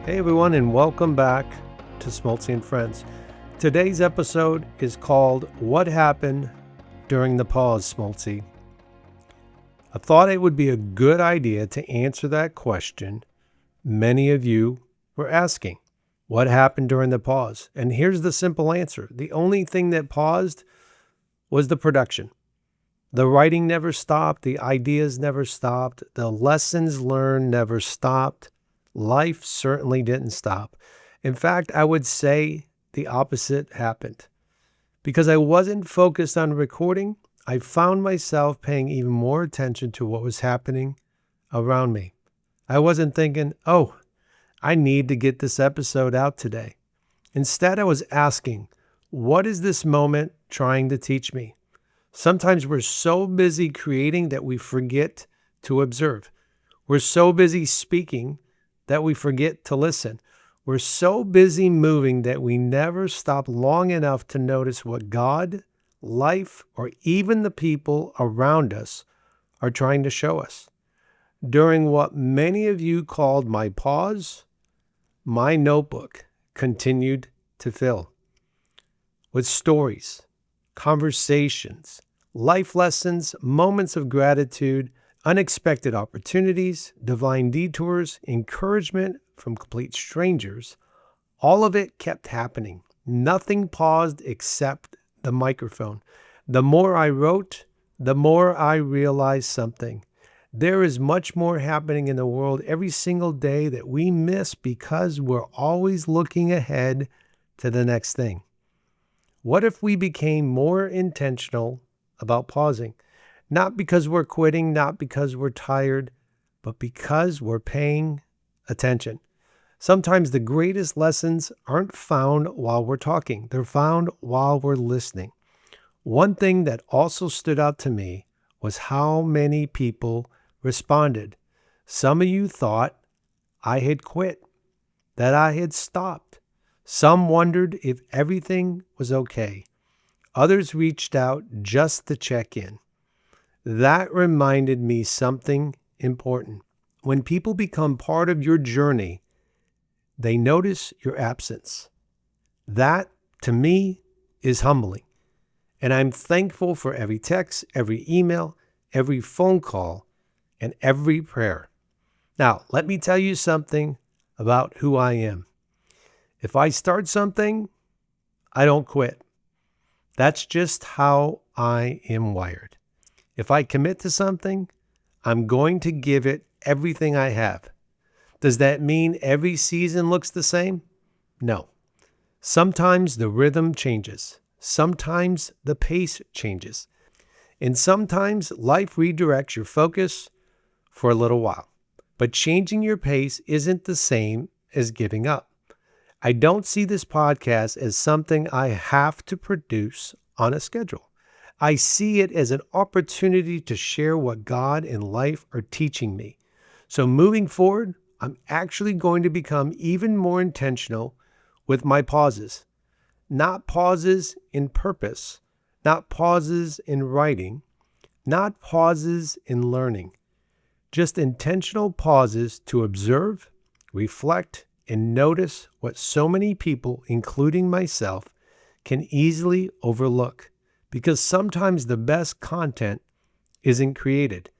Hey everyone, and welcome back to Smoltzy and Friends. Today's episode is called What Happened During the Pause, Smoltzy. I thought it would be a good idea to answer that question many of you were asking. What happened during the pause? And here's the simple answer. The only thing that paused was the production. The writing never stopped. The ideas never stopped. The lessons learned never stopped. Life certainly didn't stop. In fact, I would say the opposite happened. Because I wasn't focused on recording, I found myself paying even more attention to what was happening around me. I wasn't thinking, oh, I need to get this episode out today. Instead, I was asking, what is this moment trying to teach me? Sometimes we're so busy creating that we forget to observe. We're so busy speaking that we forget to listen. We're so busy moving that we never stop long enough to notice what God, life, or even the people around us are trying to show us. During what many of you called my pause, my notebook continued to fill with stories, conversations, life lessons, moments of gratitude, unexpected opportunities, divine detours, encouragement from complete strangers. All of it kept happening. Nothing paused except the microphone. The more I wrote, the more I realized something. There is much more happening in the world every single day that we miss because we're always looking ahead to the next thing. What if we became more intentional about pausing? Not because we're quitting, not because we're tired, but because we're paying attention. Sometimes the greatest lessons aren't found while we're talking. They're found while we're listening. One thing that also stood out to me was how many people responded. Some of you thought I had quit, that I had stopped. Some wondered if everything was okay. Others reached out just to check in. That reminded me something important. When people become part of your journey, they notice your absence. That, to me, is humbling. And I'm thankful for every text, every email, every phone call, and every prayer. Now, let me tell you something about who I am. If I start something, I don't quit. That's just how I am wired. If I commit to something, I'm going to give it everything I have. Does that mean every season looks the same? No. Sometimes the rhythm changes. Sometimes the pace changes. And sometimes life redirects your focus for a little while. But changing your pace isn't the same as giving up. I don't see this podcast as something I have to produce on a schedule. I see it as an opportunity to share what God and life are teaching me. So moving forward, I'm actually going to become even more intentional with my pauses. Not pauses in purpose, not pauses in writing, not pauses in learning. Just intentional pauses to observe, reflect, and notice what so many people, including myself, can easily overlook. Because sometimes the best content isn't created.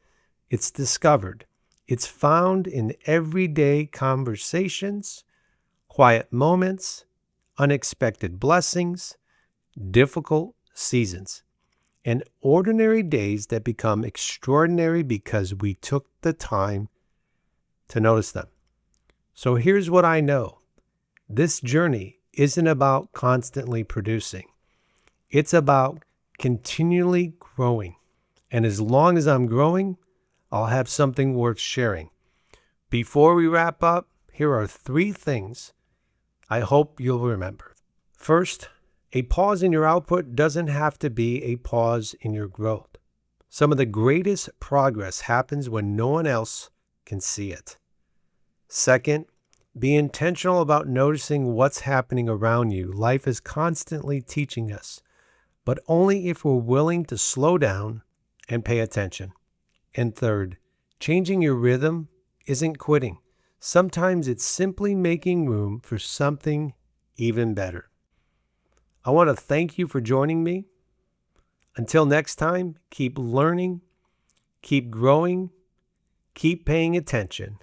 It's discovered. It's found in everyday conversations, quiet moments, unexpected blessings, difficult seasons, and ordinary days that become extraordinary because we took the time to notice them. So here's what I know. This journey isn't about constantly producing. It's about continually growing. And as long as I'm growing, I'll have something worth sharing. Before we wrap up, here are 3 things I hope you'll remember. First, a pause in your output doesn't have to be a pause in your growth. Some of the greatest progress happens when no one else can see it. Second, be intentional about noticing what's happening around you. Life is constantly teaching us, but only if we're willing to slow down and pay attention. And third, changing your rhythm isn't quitting. Sometimes it's simply making room for something even better. I want to thank you for joining me. Until next time, keep learning, keep growing, keep paying attention.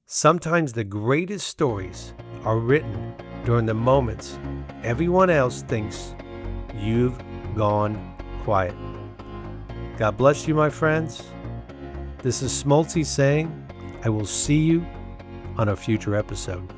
Sometimes the greatest stories are written during the moments everyone else thinks you've gone quiet. God bless you, my friends. This is Smoltzy saying, I will see you on a future episode.